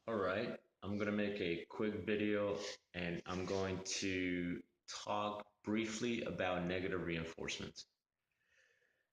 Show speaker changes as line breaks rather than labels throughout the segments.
All right, I'm gonna make a quick video and I'm going to talk briefly about negative reinforcement.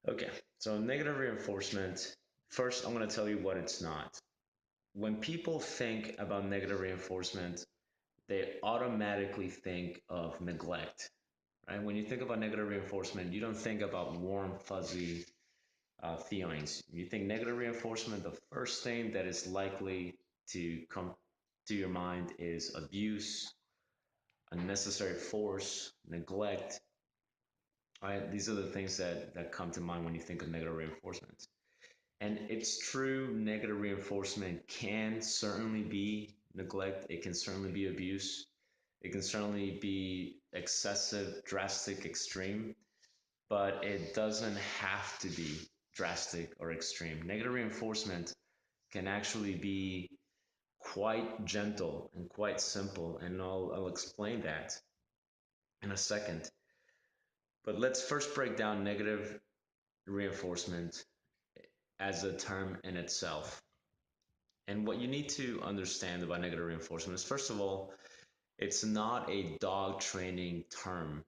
Okay, so negative reinforcement, first I'm gonna tell you what it's not. When people think about negative reinforcement, they automatically think of neglect, right? When you think about negative reinforcement, you don't think about warm, fuzzy feelings. You think negative reinforcement, the first thing that is likely to come to your mind is abuse, unnecessary force, neglect. Right? These are the things that come to mind when you think of negative reinforcement. And it's true, negative reinforcement can certainly be neglect, it can certainly be abuse, it can certainly be excessive, drastic, extreme, but it doesn't have to be drastic or extreme. Negative reinforcement can actually be quite gentle and quite simple, and I'll explain that in a second. But let's first break down negative reinforcement as a term in itself. And what you need to understand about negative reinforcement is, first of all, it's not a dog training term.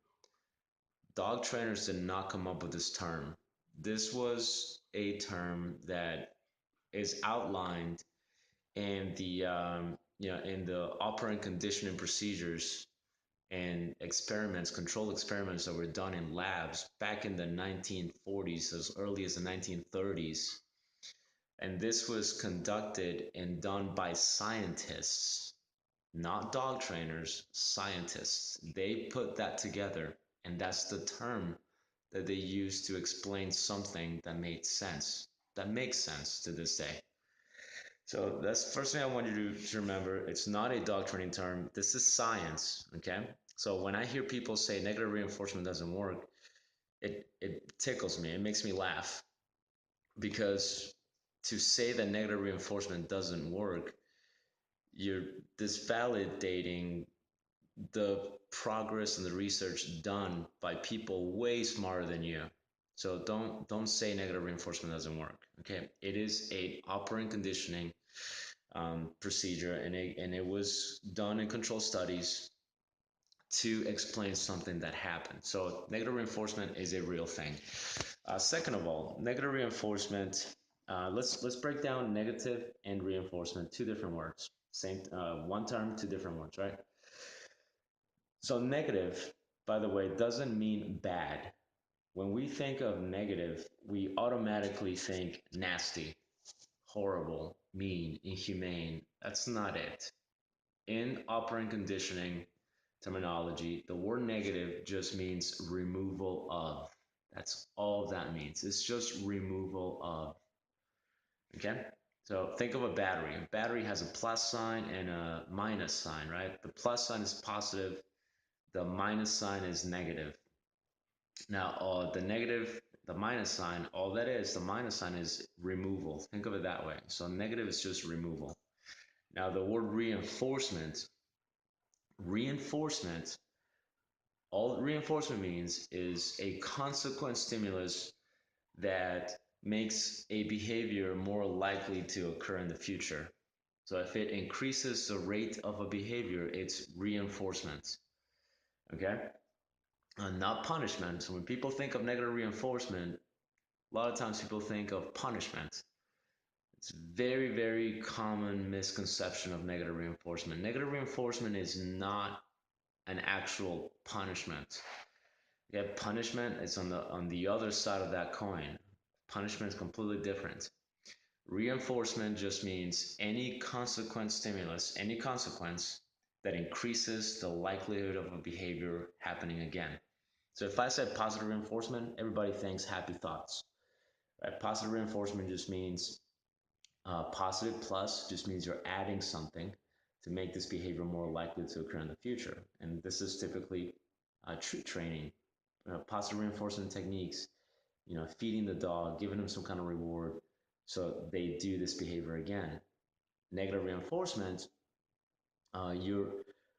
Dog trainers did not come up with this term. This was a term that is outlined in the in the operant conditioning procedures and experiments, controlled experiments that were done in labs back in the 1940s, as early as the 1930s. And this was conducted and done by scientists, not dog trainers, scientists. They put that together, and that's the term that they used to explain something that made sense, that makes sense to this day. So that's the first thing I want you to remember. It's not a dog training term. This is science, okay? So when I hear people say negative reinforcement doesn't work, it tickles me. It makes me laugh because to say that negative reinforcement doesn't work, you're disvalidating the progress and the research done by people way smarter than you. So don't say negative reinforcement doesn't work. Okay, it is a operant conditioning procedure, and it was done in controlled studies to explain something that happened. So negative reinforcement is a real thing. Second of all, negative reinforcement. Let's break down negative and reinforcement. Two different words. Same one term, two different words, right? So negative, by the way, doesn't mean bad. When we think of negative, we automatically think nasty, horrible, mean, inhumane. That's not it. In operant conditioning terminology, the word negative just means removal of. That's all that means. It's just removal of. Okay? So think of a battery. A battery has a plus sign and a minus sign, right? The plus sign is positive, the minus sign is negative. Now, the minus sign, all that is, the minus sign is removal. Think of it that way. So negative is just removal. Now, the word reinforcement, all reinforcement means is a consequent stimulus that makes a behavior more likely to occur in the future. So if it increases the rate of a behavior, it's reinforcement. Okay? Not punishment. So when people think of negative reinforcement, a lot of times people think of punishment. It's very, very common misconception of negative reinforcement. Negative reinforcement is not an actual punishment. Yeah, punishment is on the other side of that coin. Punishment is completely different. Reinforcement just means any consequent stimulus, any consequence that increases the likelihood of a behavior happening again. So if I said positive reinforcement, everybody thinks happy thoughts. Right? Positive reinforcement just means positive plus just means you're adding something to make this behavior more likely to occur in the future. And this is typically treat training, positive reinforcement techniques, feeding the dog, giving them some kind of reward so they do this behavior again. Negative reinforcement, you're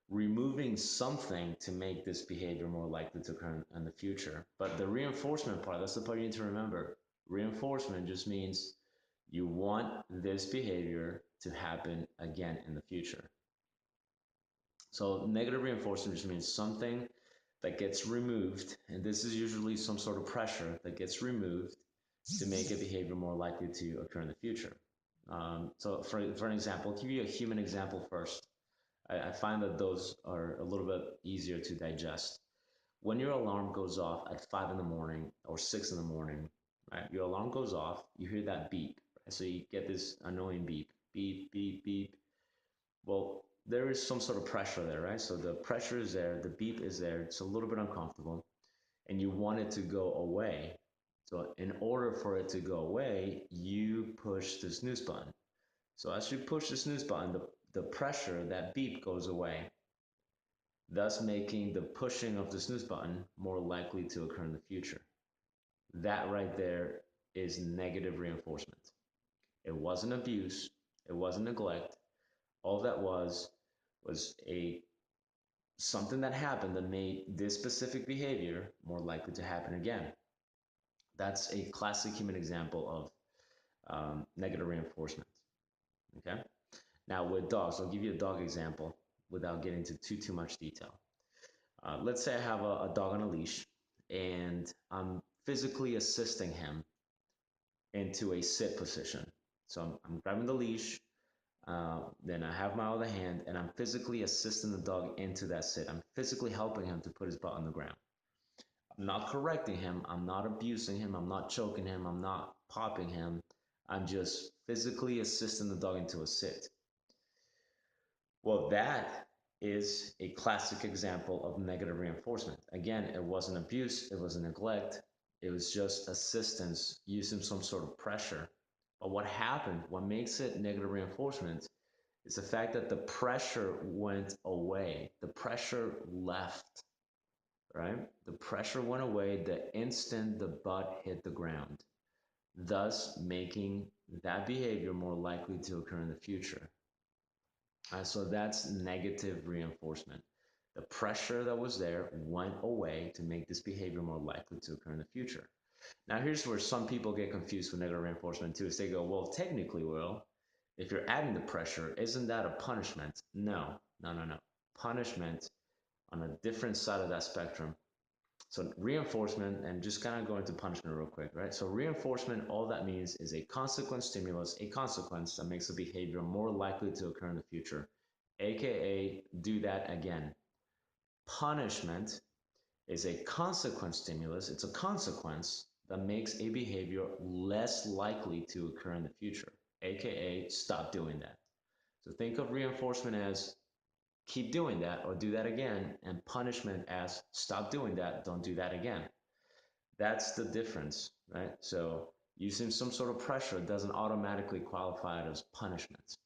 removing something to make this behavior more likely to occur in the future. But the reinforcement part, that's the part you need to remember. Reinforcement just means You want this behavior to happen again in the future. So negative reinforcement just means something that gets removed, and this is usually some sort of pressure that gets removed to make a behavior more likely to occur in the future. So for an example, I'll give you a human example first. I find that those are a little bit easier to digest. When your alarm goes off at 5 in the morning or 6 in the morning, right? Your alarm goes off, you hear that beep, right? So you get this annoying beep, beep, beep, beep. Well, there is some sort of pressure there, right? So the pressure is there, the beep is there, it's a little bit uncomfortable, and you want it to go away. So in order for it to go away, you push the snooze button. So as you push the snooze button, the pressure, that beep goes away, thus making the pushing of the snooze button more likely to occur in the future. That right there is negative reinforcement. It wasn't abuse, it wasn't neglect. All that was a something that happened that made this specific behavior more likely to happen again. That's a classic human example of negative reinforcement. Okay. Now with dogs, I'll give you a dog example without getting into too much detail. Let's say I have a dog on a leash and I'm physically assisting him into a sit position. So I'm grabbing the leash, then I have my other hand and I'm physically assisting the dog into that sit. I'm physically helping him to put his butt on the ground. I'm not correcting him, I'm not abusing him, I'm not choking him, I'm not popping him. I'm just physically assisting the dog into a sit. Well, that is a classic example of negative reinforcement. Again, it wasn't abuse, it wasn't neglect, it was just assistance using some sort of pressure. But what happened, what makes it negative reinforcement, is the fact that the pressure went away. The pressure left, right? The pressure went away the instant the butt hit the ground, thus making that behavior more likely to occur in the future. So that's negative reinforcement. The pressure that was there went away to make this behavior more likely to occur in the future. Now, here's where some people get confused with negative reinforcement too, is they go, well, technically, Will, if you're adding the pressure, isn't that a punishment? No, no, no, no. Punishment on a different side of that spectrum. So reinforcement, and just kind of go into punishment real quick, right? So reinforcement, all that means is a consequent stimulus, a consequence that makes a behavior more likely to occur in the future, aka do that again. Punishment is a consequent stimulus, it's a consequence that makes a behavior less likely to occur in the future, aka stop doing that. So think of reinforcement as keep doing that or do that again, and punishment as stop doing that, don't do that again. That's the difference, right? So using some sort of pressure doesn't automatically qualify it as punishment.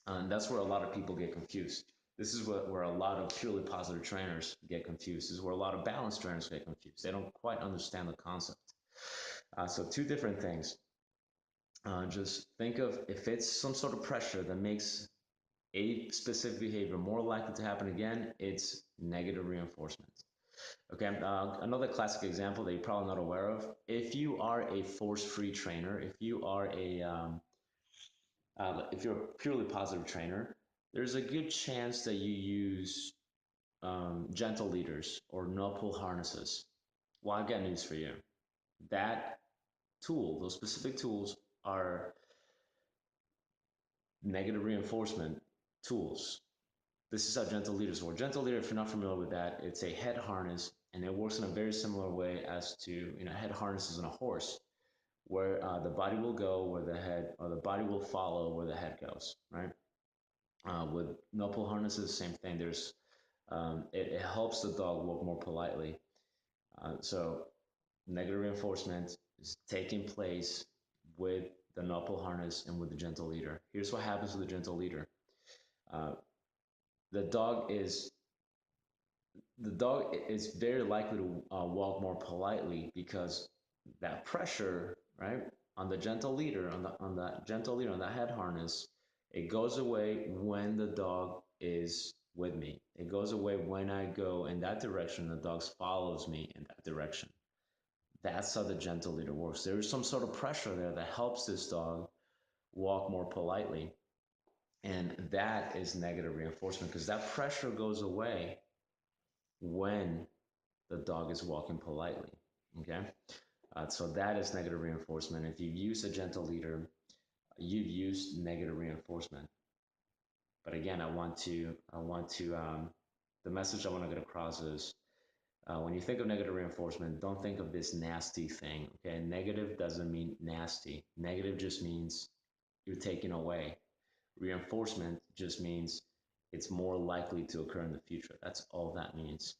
And that's where a lot of people get confused. This is where a lot of purely positive trainers get confused. This is where a lot of balanced trainers get confused. They don't quite understand the concept. So two different things. Just think of if it's some sort of pressure that makes a specific behavior more likely to happen again, it's negative reinforcement. Okay, another classic example that you're probably not aware of, if you are a force-free trainer, if you're a purely positive trainer, there's a good chance that you use gentle leaders or no-pull harnesses. Well, I've got news for you. That tool, those specific tools are negative reinforcement tools. This is how gentle leaders work. Gentle leader, if you're not familiar with that, it's a head harness, and it works in a very similar way as to head harnesses on a horse, where the body will go where the head, or the body will follow where the head goes, right? With no pull harnesses, same thing. It helps the dog walk more politely. So negative reinforcement is taking place with the no pull harness and with the gentle leader. Here's what happens with the gentle leader. Uh, the dog is very likely to walk more politely because that pressure, right, on the gentle leader, on that gentle leader, on that head harness, it goes away when the dog is with me. It goes away when I go in that direction. The dog follows me in that direction. That's how the gentle leader works. There is some sort of pressure there that helps this dog walk more politely. And that is negative reinforcement because that pressure goes away when the dog is walking politely. Okay. So that is negative reinforcement. If you use a gentle leader, you've used negative reinforcement. But again, the message I want to get across is when you think of negative reinforcement, don't think of this nasty thing. Okay. Negative doesn't mean nasty. Negative just means you're taking away. Reinforcement just means it's more likely to occur in the future. That's all that means.